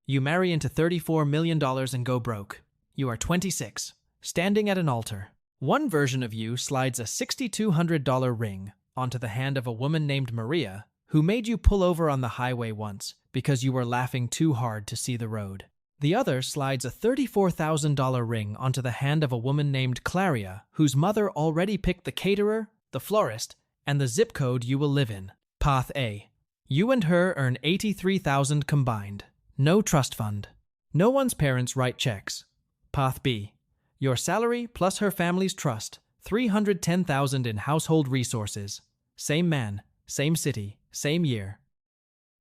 You marry into $34 million and go broke. You are 26, standing at an altar. One version of you slides a $6,200 ring onto the hand of a woman named Maria, who made you pull over on the highway once because you were laughing too hard to see the road. The other slides a $34,000 ring onto the hand of a woman named Claria, whose mother already picked the caterer, the florist, and the zip code you will live in. Path A. You and her earn $83,000 combined. No trust fund. No one's parents write checks. Path B. Your salary plus her family's trust, $310,000 in household resources. Same man, same city, same year.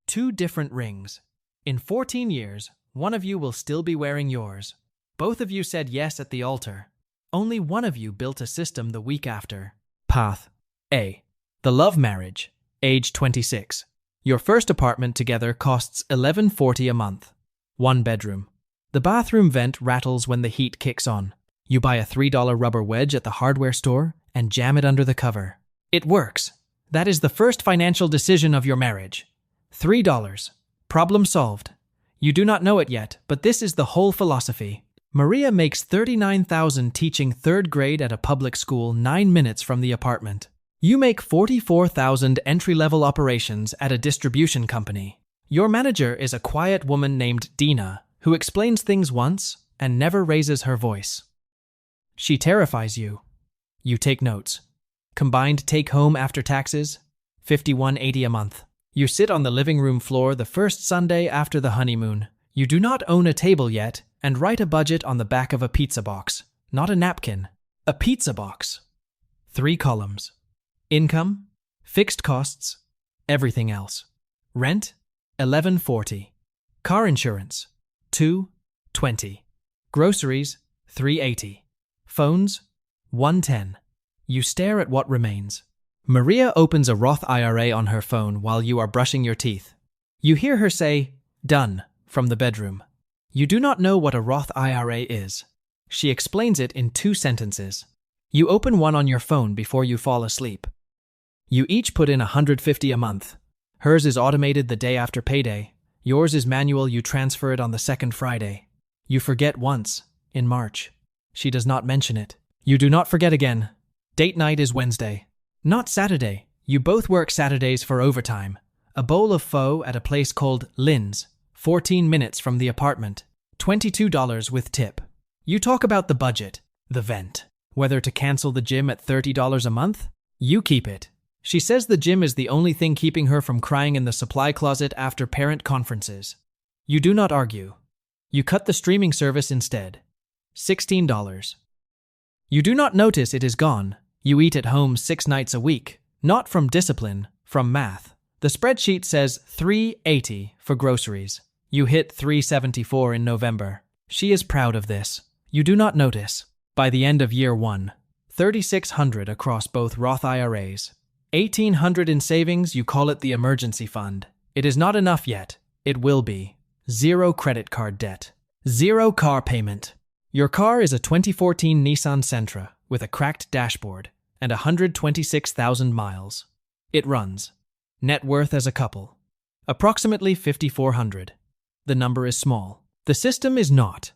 Two different rings. In 14 years, one of you will still be wearing yours. Both of you said yes at the altar. Only one of you built a system the week after. Path A. The love marriage, age 26. Your first apartment together costs $11.40 a month. One bedroom. The bathroom vent rattles when the heat kicks on. You buy a $3 rubber wedge at the hardware store and jam it under the cover. It works. That is the first financial decision of your marriage. $3. Problem solved. You do not know it yet, but this is the whole philosophy. Maria makes $39,000 teaching third grade at a public school 9 minutes from the apartment. You make $44,000 entry-level operations at a distribution company. Your manager is a quiet woman named Dina, who explains things once and never raises her voice. She terrifies you. You take notes. Combined take-home after taxes, $51.80 a month. You sit on the living room floor the first Sunday after the honeymoon. You do not own a table yet and write a budget on the back of a pizza box, not a napkin. A pizza box. 3 columns. Income, fixed costs, everything else. Rent, $11.40. Car insurance, $2.20. Groceries, $3.80. Phones, $110. You stare at what remains. Maria opens a Roth IRA on her phone while you are brushing your teeth. You hear her say, "Done," from the bedroom. You do not know what a Roth IRA is. She explains it in 2 sentences. You open one on your phone before you fall asleep. You each put in $150 a month. Hers is automated the day after payday. Yours is manual, you transfer it on the second Friday. You forget once, in March. She does not mention it. You do not forget again. Date night is Wednesday. Not Saturday. You both work Saturdays for overtime. A bowl of pho at a place called Lynn's, 14 minutes from the apartment. $22 with tip. You talk about the budget, the vent, whether to cancel the gym at $30 a month. You keep it. She says the gym is the only thing keeping her from crying in the supply closet after parent conferences. You do not argue. You cut the streaming service instead. $16. You do not notice it is gone. You eat at home 6 nights a week. Not from discipline, from math. The spreadsheet says $3.80 for groceries. You hit $3.74 in November. She is proud of this. You do not notice. By the end of year 1, $3,600 across both Roth IRAs. $1,800 in savings, you call it the emergency fund. It is not enough yet. It will be. 0 credit card debt. 0 car payment. Your car is a 2014 Nissan Sentra with a cracked dashboard and 126,000 miles. It runs. Net worth as a couple. Approximately $5,400. The number is small. The system is not.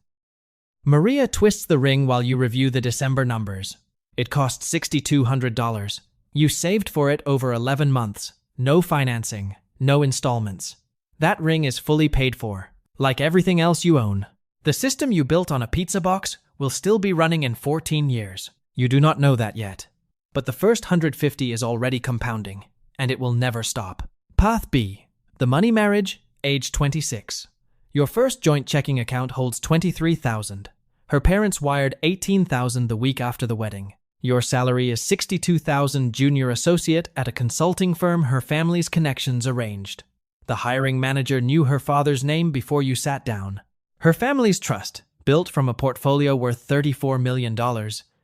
Maria twists the ring while you review the December numbers. It costs $6,200. You saved for it over 11 months. No financing, no installments. That ring is fully paid for, like everything else you own. The system you built on a pizza box will still be running in 14 years. You do not know that yet. But the first $150 is already compounding, and it will never stop. Path B. The money marriage, age 26. Your first joint checking account holds $23,000. Her parents wired $18,000 the week after the wedding. Your salary is $62,000 junior associate at a consulting firm her family's connections arranged. The hiring manager knew her father's name before you sat down. Her family's trust, built from a portfolio worth $34 million,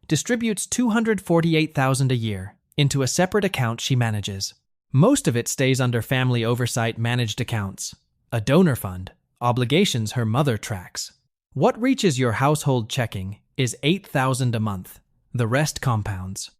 distributes $248,000 a year into a separate account she manages. Most of it stays under family oversight managed accounts, a donor fund, obligations her mother tracks. What reaches your household checking is $8,000 a month. The rest compounds.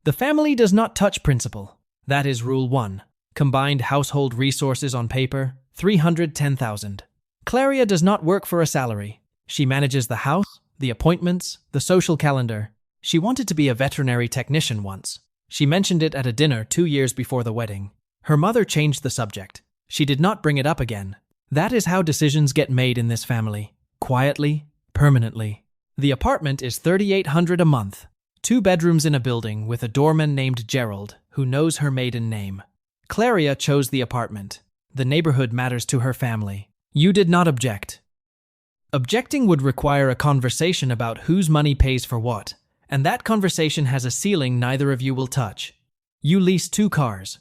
The family does not touch principal. That is Rule 1. Combined household resources on paper, $310,000. Claria does not work for a salary. She manages the house, the appointments, the social calendar. She wanted to be a veterinary technician once. She mentioned it at a dinner 2 years before the wedding. Her mother changed the subject. She did not bring it up again. That is how decisions get made in this family. Quietly, permanently. The apartment is $3,800 a month. 2 bedrooms in a building with a doorman named Gerald, who knows her maiden name. Claria chose the apartment. The neighborhood matters to her family. You did not object. Objecting would require a conversation about whose money pays for what, and that conversation has a ceiling neither of you will touch. You lease 2 cars.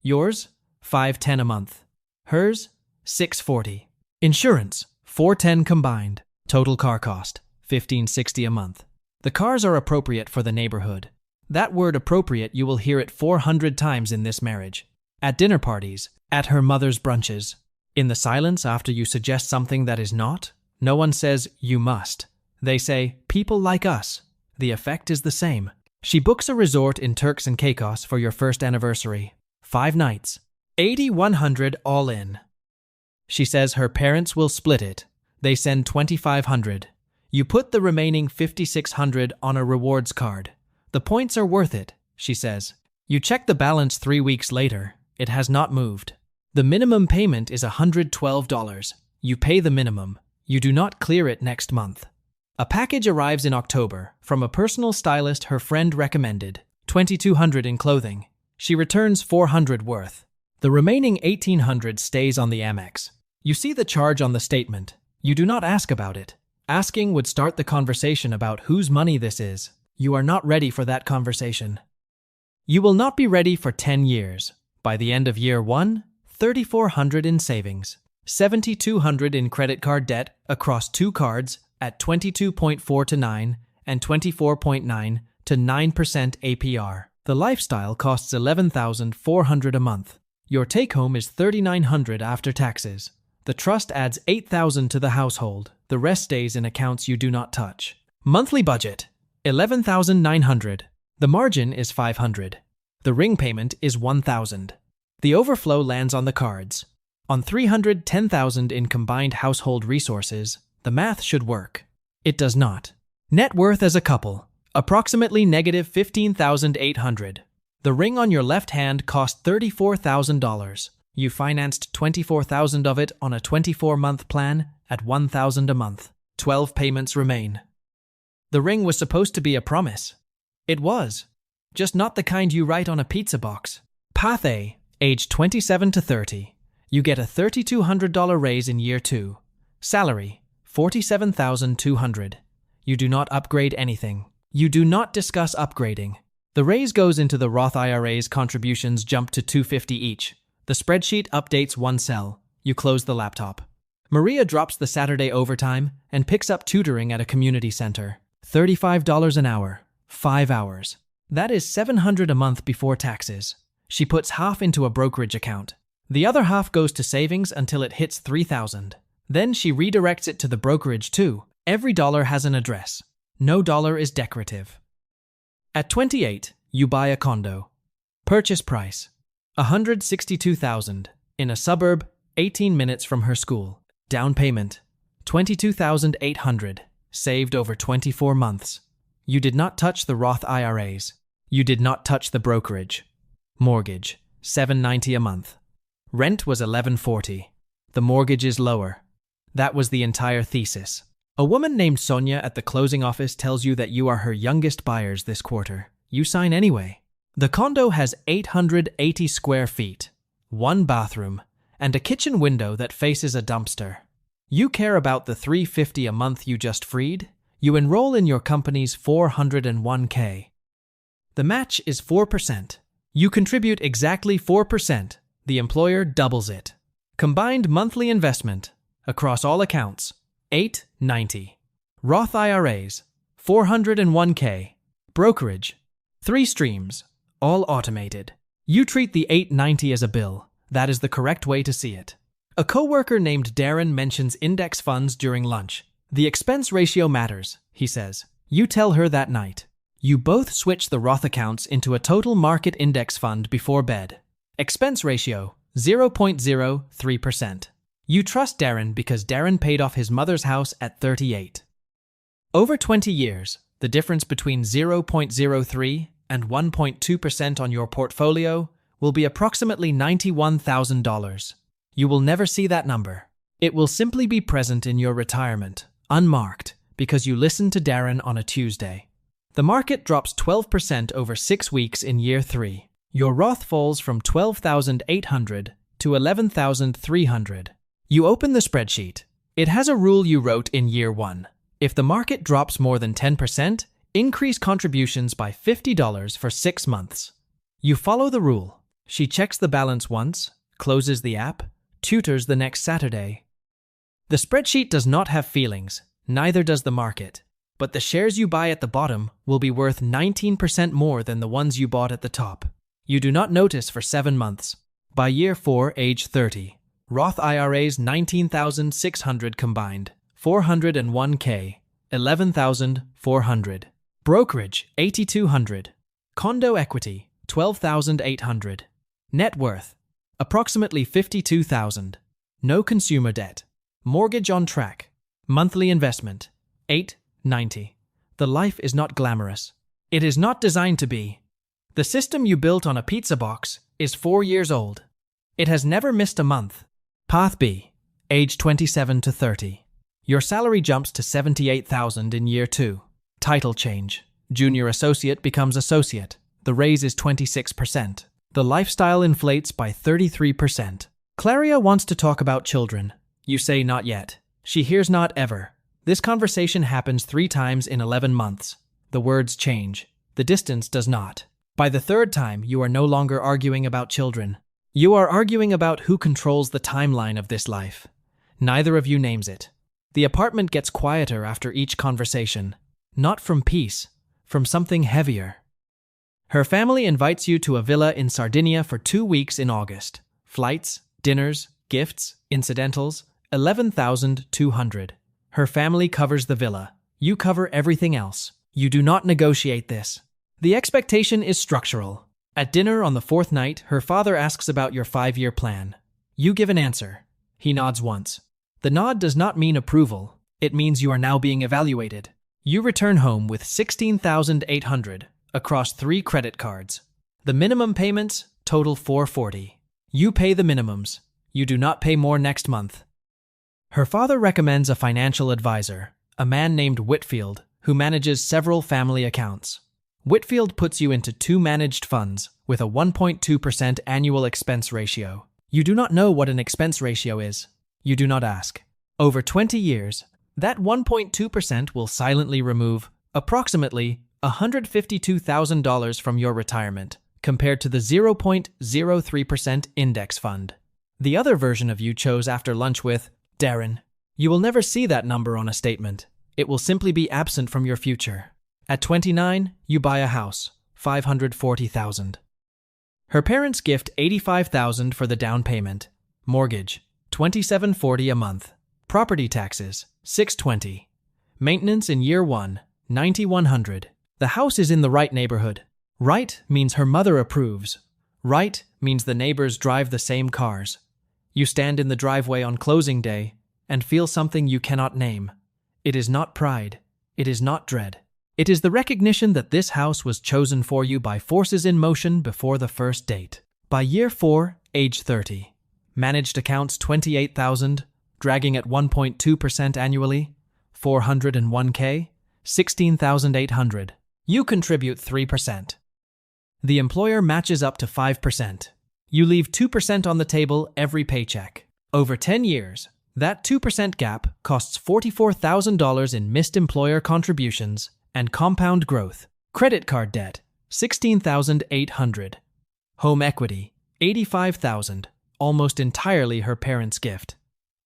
Yours, $510 a month. Hers, $640. Insurance, $410 combined. Total car cost, $1,560 a month. The cars are appropriate for the neighborhood. That word appropriate you will hear it 400 times in this marriage. At dinner parties, at her mother's brunches. In the silence after you suggest something that is not, no one says, you must. They say, people like us. The effect is the same. She books a resort in Turks and Caicos for your first anniversary. 5 nights. $8,100 all in. She says her parents will split it. They send $2,500. You put the remaining $5,600 on a rewards card. The points are worth it, she says. You check the balance 3 weeks later. It has not moved. The minimum payment is $112. You pay the minimum. You do not clear it next month. A package arrives in October from a personal stylist her friend recommended. $2,200 in clothing. She returns $400 worth. The remaining $1,800 stays on the Amex. You see the charge on the statement. You do not ask about it. Asking would start the conversation about whose money this is. You are not ready for that conversation. You will not be ready for 10 years. By the end of year 1, $3,400 in savings. $7,200 in credit card debt across 2 cards at 22.4 to 9 and 24.9 to 9% APR. The lifestyle costs $11,400 a month. Your take-home is $3,900 after taxes. The trust adds $8,000 to the household. The rest stays in accounts you do not touch. Monthly budget, $11,900. The margin is $500. The ring payment is $1,000. The overflow lands on the cards. On $310,000 in combined household resources, the math should work. It does not. Net worth as a couple, approximately negative $15,800. The ring on your left hand cost $34,000. You financed $24,000 of it on a 24-month plan at $1,000 a month. 12 payments remain. The ring was supposed to be a promise. It was. Just not the kind you write on a pizza box. Path A, age 27 to 30. You get a $3,200 raise in year 2. Salary, $47,200. You do not upgrade anything. You do not discuss upgrading. The raise goes into the Roth IRA's contributions jump to $250 each. The spreadsheet updates 1 cell. You close the laptop. Maria drops the Saturday overtime and picks up tutoring at a community center. $35 an hour. 5 hours. That is $700 a month before taxes. She puts half into a brokerage account. The other half goes to savings until it hits $3,000. Then she redirects it to the brokerage too. Every dollar has an address. No dollar is decorative. At 28, you buy a condo. Purchase price, $162,000 in a suburb 18 minutes from her school. Down payment, $22,800, saved over 24 months. You did not touch the Roth IRAs. You did not touch the brokerage. Mortgage, $790 a month. Rent was $1,140. The mortgage is lower. That was the entire thesis. A woman named Sonia at the closing office tells you that you are her youngest buyers this quarter. You sign anyway. The condo has 880 square feet, 1 bathroom, and a kitchen window that faces a dumpster. You care about the $350 a month you just freed? You enroll in your company's 401k. The match is 4%. You contribute exactly 4%. The employer doubles it. Combined monthly investment, across all accounts, $890. Roth IRAs, 401k. Brokerage, 3 streams, all automated. You treat the $890 as a bill. That is the correct way to see it. A coworker named Darren mentions index funds during lunch. The expense ratio matters, he says. You tell her that night. You both switch the Roth accounts into a total market index fund before bed. Expense ratio, 0.03%. You trust Darren because Darren paid off his mother's house at 38. Over 20 years, the difference between 0.03 and 1.2% on your portfolio will be approximately $91,000. You will never see that number. It will simply be present in your retirement, unmarked, because you listened to Darren on a Tuesday. The market drops 12% over 6 weeks in year 3. Your Roth falls from $12,800 to $11,300. You open the spreadsheet. It has a rule you wrote in year 1. If the market drops more than 10%, increase contributions by $50 for 6 months. You follow the rule. She checks the balance once, closes the app, tutors the next Saturday. The spreadsheet does not have feelings, neither does the market, but the shares you buy at the bottom will be worth 19% more than the ones you bought at the top. You do not notice for 7 months. By year 4, age 30, Roth IRAs $19,600 combined, 401k, $11,400. Brokerage, $8,200. Condo equity, $12,800. Net worth, approximately $52,000. No consumer debt. Mortgage on track. Monthly investment, $890. The life is not glamorous. It is not designed to be. The system you built on a pizza box is 4 years old. It has never missed a month. Path B, age 27 to 30. Your salary jumps to $78,000 in year 2. Title change. Junior associate becomes associate. The raise is 26%. The lifestyle inflates by 33%. Claria wants to talk about children. You say not yet. She hears not ever. This conversation happens 3 times in 11 months. The words change. The distance does not. By the 3rd time, you are no longer arguing about children. You are arguing about who controls the timeline of this life. Neither of you names it. The apartment gets quieter after each conversation. Not from peace, from something heavier. Her family invites you to a villa in Sardinia for 2 weeks in August. Flights, dinners, gifts, incidentals, $11,200. Her family covers the villa. You cover everything else. You do not negotiate this. The expectation is structural. At dinner on the 4th night, her father asks about your 5-year plan. You give an answer. He nods once. The nod does not mean approval. It means you are now being evaluated. You return home with $16,800 across 3 credit cards. The minimum payments total $440. You pay the minimums. You do not pay more next month. Her father recommends a financial advisor, a man named Whitfield, who manages several family accounts. Whitfield puts you into 2 managed funds with a 1.2% annual expense ratio. You do not know what an expense ratio is. You do not ask. Over 20 years, that 1.2% will silently remove approximately $152,000 from your retirement, compared to the 0.03% index fund. The other version of you chose after lunch with Darren. You will never see that number on a statement. It will simply be absent from your future. At 29, you buy a house, $540,000. Her parents gift $85,000 for the down payment. Mortgage, $2740 a month. Property taxes, $620. Maintenance in year 1, $9,100. The house is in the right neighborhood. Right means her mother approves. Right means the neighbors drive the same cars. You stand in the driveway on closing day and feel something you cannot name. It is not pride. It is not dread. It is the recognition that this house was chosen for you by forces in motion before the first date. By year 4, age 30. Managed accounts $28,000, dragging at 1.2% annually. 401k, $16,800. You contribute 3%. The employer matches up to 5%. You leave 2% on the table every paycheck. Over 10 years, that 2% gap costs $44,000 in missed employer contributions and compound growth. Credit card debt, $16,800. Home equity, $85,000, almost entirely her parents' gift.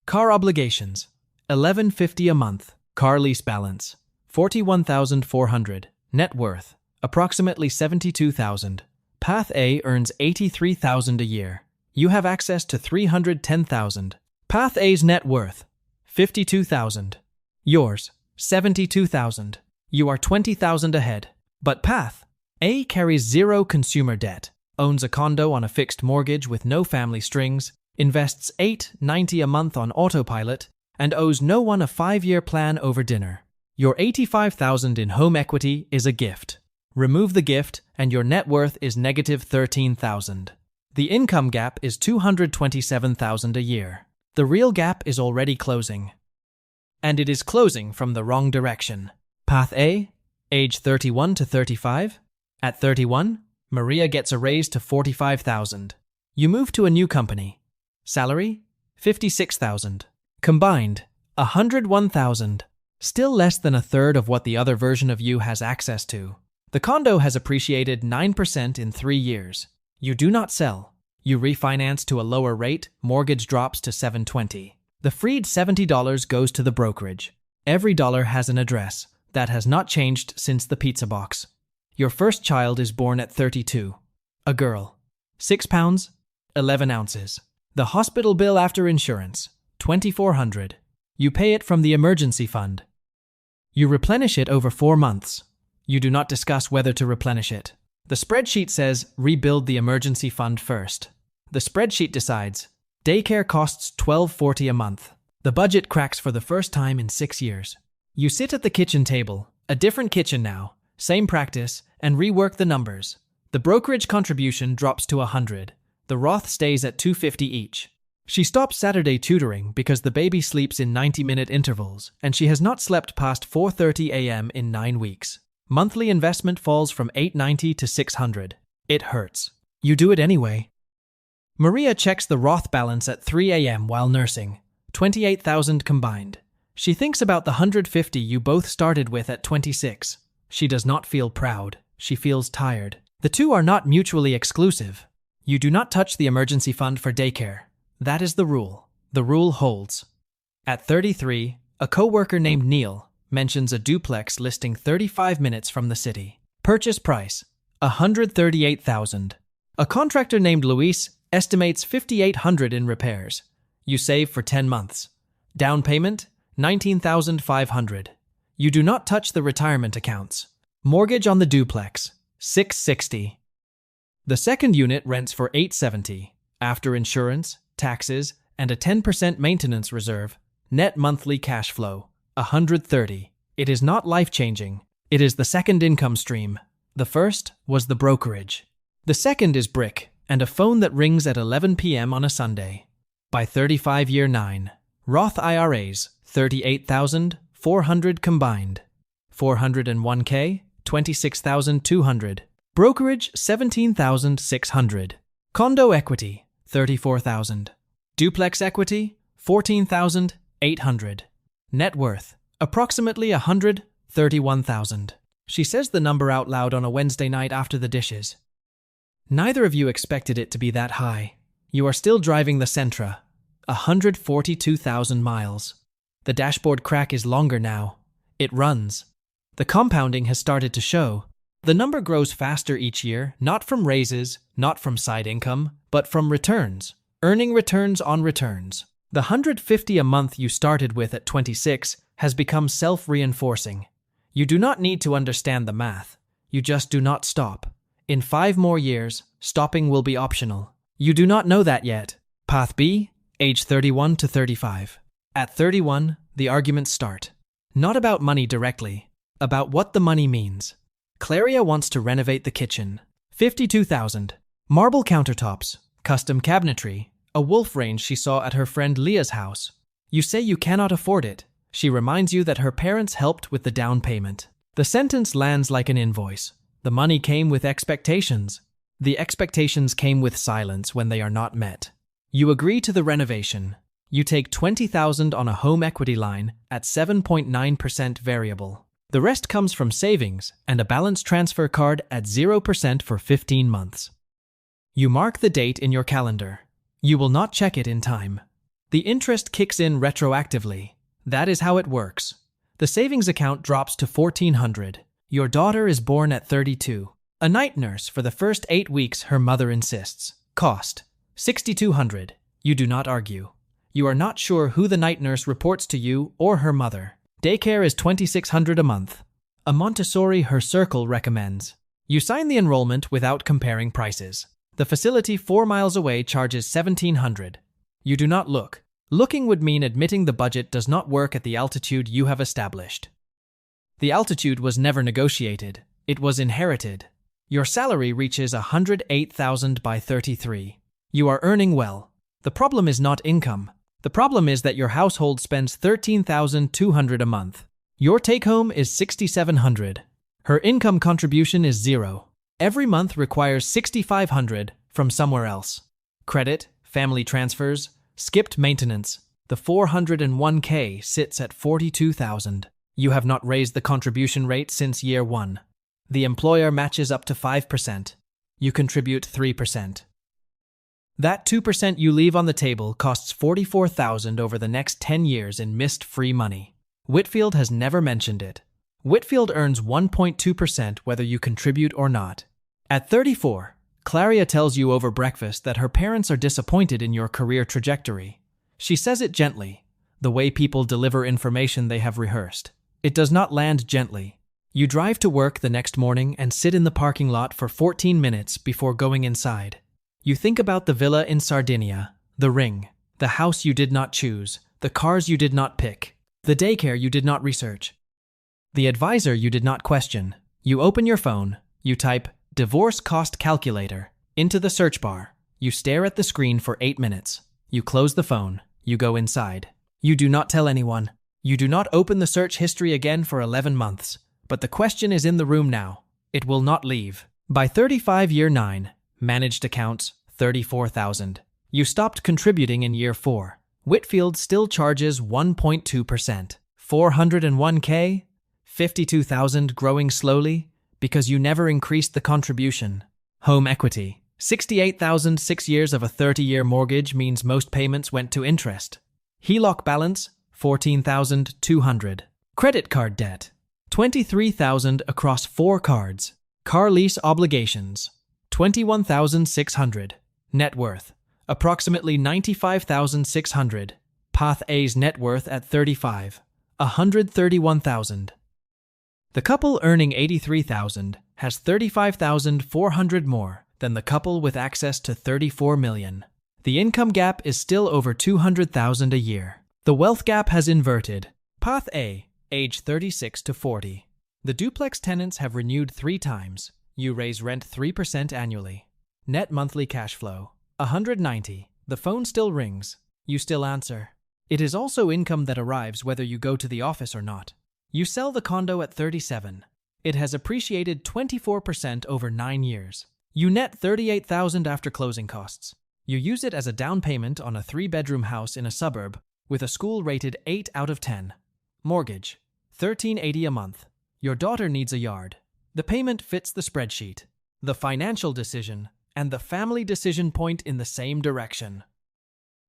Car obligations, $1150 a month. Car lease balance, $41,400. Net worth, approximately $72,000. Path A earns $83,000 a year. You have access to $310,000. Path A's net worth, $52,000. Yours, $72,000. You are $20,000 ahead. But Path A carries 0 consumer debt, owns a condo on a fixed mortgage with no family strings, invests $8.90 a month on autopilot, and owes no one a 5-year plan over dinner. Your $85,000 in home equity is a gift. Remove the gift, and your net worth is negative $13,000. The income gap is $227,000 a year. The real gap is already closing. And it is closing from the wrong direction. Path A, age 31 to 35. At 31, Maria gets a raise to $45,000. You move to a new company. Salary, $56,000. Combined, $101,000. Still less than a third of what the other version of you has access to. The condo has appreciated 9% in 3 years. You do not sell. You refinance to a lower rate, mortgage drops to $720. The freed $70 goes to the brokerage. Every dollar has an address. That has not changed since the pizza box. Your first child is born at 32. A girl. 6 pounds, 11 ounces. The hospital bill after insurance, $2,400. You pay it from the emergency fund. You replenish it over 4 months. You do not discuss whether to replenish it. The spreadsheet says rebuild the emergency fund first. The spreadsheet decides daycare costs $12.40 a month. The budget cracks for the first time in 6 years. You sit at the kitchen table, a different kitchen now, same practice, and rework the numbers. The brokerage contribution drops to $100. The Roth stays at $250 each. She stops Saturday tutoring because the baby sleeps in 90-minute intervals, and she has not slept past 4:30 a.m. in 9 weeks. Monthly investment falls from $890 to $600. It hurts. You do it anyway. Maria checks the Roth balance at 3 a.m. while nursing. $28,000 combined. She thinks about the $150 you both started with at 26. She does not feel proud. She feels tired. The two are not mutually exclusive. You do not touch the emergency fund for daycare. That is the rule. The rule holds. At 33, a co-worker named Neil mentions a duplex listing 35 minutes from the city. Purchase price, $138,000. A contractor named Luis estimates $5,800 in repairs. You save for 10 months. Down payment, $19,500. You do not touch the retirement accounts. Mortgage on the duplex, $660. The second unit rents for $870. After insurance, taxes, and a 10% maintenance reserve, net monthly cash flow, $130. It is not life-changing. It is the second income stream. The first was the brokerage. The second is brick and a phone that rings at 11 p.m. on a Sunday. By 35 year 9. Roth IRAs, $38,400 combined. 401k, $26,200. Brokerage, $17,600. Condo equity, $34,000. Duplex equity, $14,800. Net worth, approximately $131,000. She says the number out loud on a Wednesday night after the dishes. Neither of you expected it to be that high. You are still driving the Sentra, 142,000 miles. The dashboard crack is longer now. It runs. The compounding has started to show. The number grows faster each year, not from raises, not from side income, but from returns. Earning returns on returns. The $150 a month you started with at 26 has become self-reinforcing. You do not need to understand the math. You just do not stop. In 5 more years, stopping will be optional. You do not know that yet. Path B, age 31 to 35. At 31, the arguments start. Not about money directly, about what the money means. Claria wants to renovate the kitchen. $52,000. Marble countertops, custom cabinetry, a wolf range she saw at her friend Leah's house. You say you cannot afford it. She reminds you that her parents helped with the down payment. The sentence lands like an invoice. The money came with expectations. The expectations came with silence when they are not met. You agree to the renovation. You take $20,000 on a home equity line at 7.9% variable. The rest comes from savings and a balance transfer card at 0% for 15 months. You mark the date in your calendar. You will not check it in time. The interest kicks in retroactively. That is how it works. The savings account drops to $1,400. Your daughter is born at 32. A night nurse for the first 8 weeks, her mother insists. Cost, $6,200. You do not argue. You are not sure who the night nurse reports to, you or her mother. Daycare is $2,600 a month. A Montessori her circle recommends. You sign the enrollment without comparing prices. The facility 4 miles away charges $1,700. You do not look. Looking would mean admitting the budget does not work at the altitude you have established. The altitude was never negotiated. It was inherited. Your salary reaches $108,000 by 33. You are earning well. The problem is not income. The problem is that your household spends $13,200 a month. Your take-home is $6,700. Her income contribution is zero. Every month requires $6,500 from somewhere else. Credit, family transfers, skipped maintenance. The 401k sits at $42,000. You have not raised the contribution rate since year 1. The employer matches up to 5%. You contribute 3%. That 2% you leave on the table costs $44,000 over the next 10 years in missed free money. Whitfield has never mentioned it. Whitfield earns 1.2% whether you contribute or not. At 34, Claria tells you over breakfast that her parents are disappointed in your career trajectory. She says it gently, the way people deliver information they have rehearsed. It does not land gently. You drive to work the next morning and sit in the parking lot for 14 minutes before going inside. You think about the villa in Sardinia, the ring, the house you did not choose, the cars you did not pick, the daycare you did not research, the advisor you did not question. You open your phone, you type divorce cost calculator into the search bar. You stare at the screen for 8 minutes. You close the phone. You go inside. You do not tell anyone. You do not open the search history again for 11 months. But the question is in the room now. It will not leave. By 35 year 9, managed accounts, $34,000. You stopped contributing in year 4. Whitfield still charges 1.2%. 401k, $52,000 growing slowly because you never increased the contribution. Home equity, $68,000. 6 years of a 30-year mortgage means most payments went to interest. HELOC balance, $14,200. Credit card debt, $23,000 across 4 cards. Car lease obligations, $21,600. Net worth, approximately $95,600. Path A's net worth at 35, $131,000. The couple earning $83,000 has $35,400 more than the couple with access to $34 million. The income gap is still over $200,000 a year. The wealth gap has inverted. Path A, age 36 to 40. The duplex tenants have renewed 3 times. You raise rent 3% annually. Net monthly cash flow, $190. The phone still rings. You still answer. It is also income that arrives whether you go to the office or not. You sell the condo at 37. It has appreciated 24% over 9 years. You net $38,000 after closing costs. You use it as a down payment on a 3-bedroom house in a suburb with a school rated 8 out of 10. Mortgage, $1,380 a month. Your daughter needs a yard. The payment fits the spreadsheet. The financial decision and the family decision point in the same direction.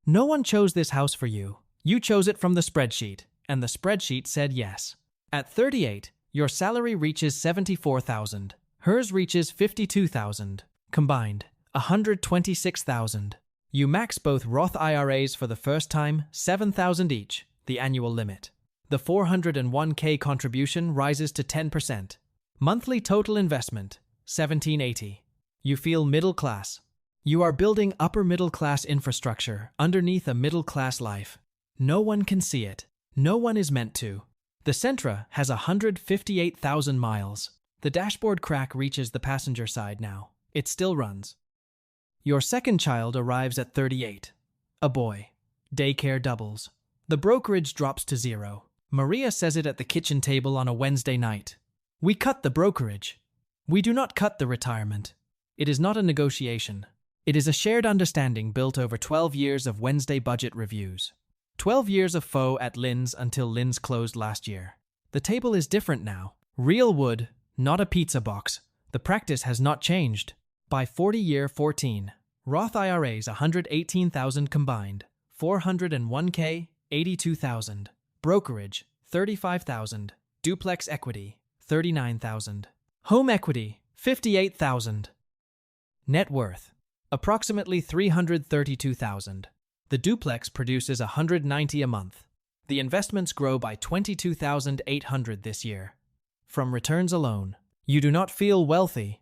No one chose this house for you. You chose it from the spreadsheet, and the spreadsheet said yes. At 38, your salary reaches $74,000. Hers reaches $52,000. Combined, $126,000. You max both Roth IRAs for the first time, $7,000 each, the annual limit. The 401k contribution rises to 10%. Monthly total investment, $1,780. You feel middle class. You are building upper middle class infrastructure underneath a middle class life. No one can see it. No one is meant to. The Sentra has 158,000 miles. The dashboard crack reaches the passenger side now. It still runs. Your second child arrives at 38. A boy. Daycare doubles. The brokerage drops to 0. Maria says it at the kitchen table on a Wednesday night. We cut the brokerage. We do not cut the retirement. It is not a negotiation. It is a shared understanding built over 12 years of Wednesday budget reviews. 12 years of faux at Lynn's until Lynn's closed last year. The table is different now. Real wood, not a pizza box. The practice has not changed. By 40 year 14. Roth IRAs $118,000 combined. 401k, $82,000. Brokerage, $35,000. Duplex equity, $39,000. Home equity, $58,000. Net worth, approximately $332,000. The duplex produces $190 a month. The investments grow by $22,800 this year. From returns alone, you do not feel wealthy.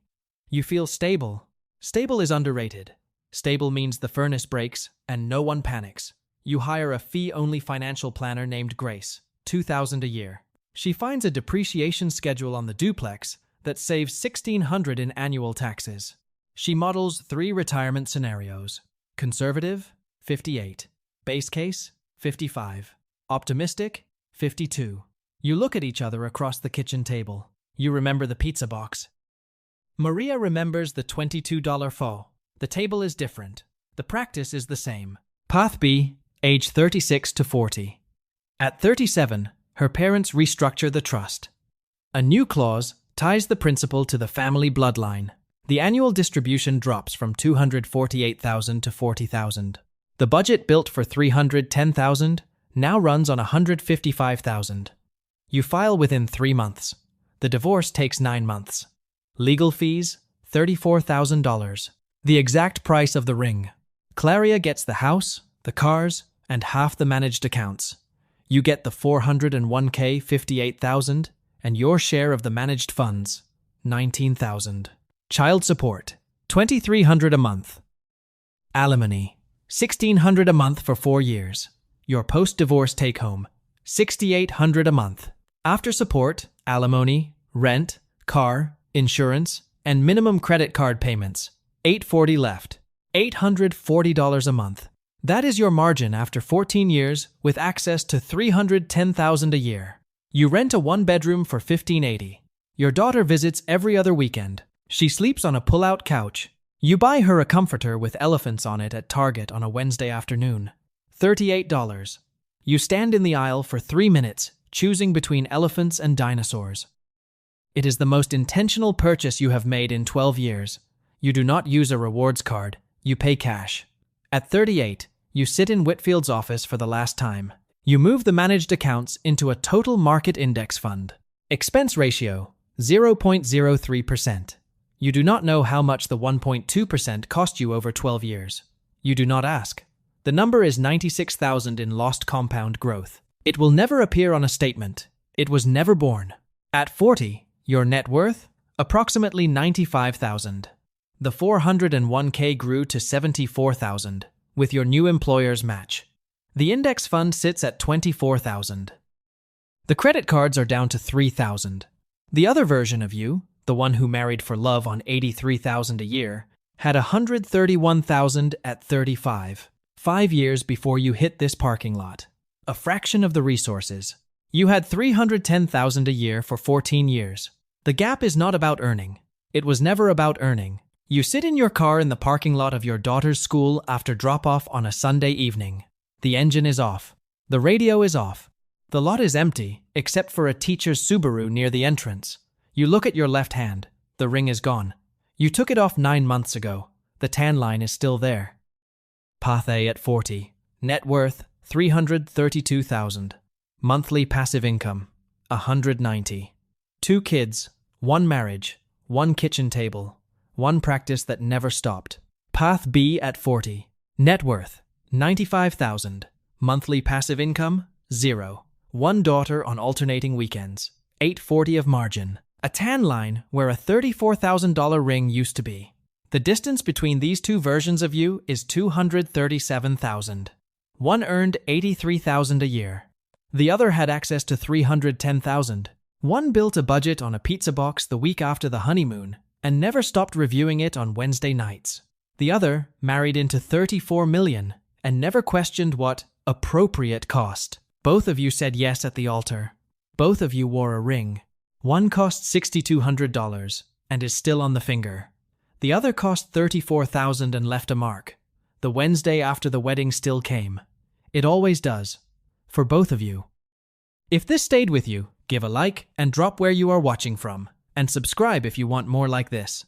You feel stable. Stable is underrated. Stable means the furnace breaks and no one panics. You hire a fee-only financial planner named Grace, $2,000 a year. She finds a depreciation schedule on the duplex that saves $1,600 in annual taxes. She models 3 retirement scenarios. Conservative, 58. Base case, 55. Optimistic, 52. You look at each other across the kitchen table. You remember the pizza box. Maria remembers the $22 pho. The table is different. The practice is the same. Path B, age 36 to 40. At 37, her parents restructure the trust. A new clause ties the principal to the family bloodline. The annual distribution drops from $248,000 to $40,000. The budget built for $310,000 now runs on $155,000. You file within 3 months. The divorce takes 9 months. Legal fees, $34,000. The exact price of the ring. Claria gets the house, the cars, and half the managed accounts. You get the 401k, $58,000, and your share of the managed funds, $19,000. Child support, $2,300 a month. Alimony, $1,600 a month for 4 years. Your post-divorce take-home, $6,800 a month. After support, alimony, rent, car, insurance, and minimum credit card payments, $840 left. $840 a month. That is your margin after 14 years with access to $310,000 a year. You rent a 1-bedroom for $1,580. Your daughter visits every other weekend. She sleeps on a pull-out couch. You buy her a comforter with elephants on it at Target on a Wednesday afternoon. $38. You stand in the aisle for 3 minutes, choosing between elephants and dinosaurs. It is the most intentional purchase you have made in 12 years. You do not use a rewards card. You pay cash. At 38, you sit in Whitfield's office for the last time. You move the managed accounts into a total market index fund. Expense ratio, 0.03%. You do not know how much the 1.2% cost you over 12 years. You do not ask. The number is 96,000 in lost compound growth. It will never appear on a statement. It was never born. At 40, your net worth? Approximately 95,000. The 401k grew to 74,000 with your new employer's match. The index fund sits at 24,000. The credit cards are down to 3,000. The other version of you, the one who married for love on 83,000 a year, had 131,000 at 35. 5 years before you hit this parking lot. A fraction of the resources. You had 310,000 a year for 14 years. The gap is not about earning. It was never about earning. You sit in your car in the parking lot of your daughter's school after drop-off on a Sunday evening. The engine is off. The radio is off. The lot is empty, except for a teacher's Subaru near the entrance. You look at your left hand. The ring is gone. You took it off 9 months ago. The tan line is still there. Path A at 40. Net worth, $332,000. Monthly passive income, $190. 2 kids, 1 marriage, 1 kitchen table, 1 practice that never stopped. Path B at 40. Net worth, $95,000. Monthly passive income, 0. 1 daughter on alternating weekends, $840 of margin. A tan line where a $34,000 ring used to be. The distance between these 2 versions of you is $237,000. One earned $83,000 a year. The other had access to $310,000. One built a budget on a pizza box the week after the honeymoon and never stopped reviewing it on Wednesday nights. The other married into $34 million and never questioned what appropriate cost. Both of you said yes at the altar. Both of you wore a ring. One cost $6,200 and is still on the finger. The other cost $34,000 and left a mark. The Wednesday after the wedding still came. It always does. For both of you. If this stayed with you, give a like and drop where you are watching from. And subscribe if you want more like this.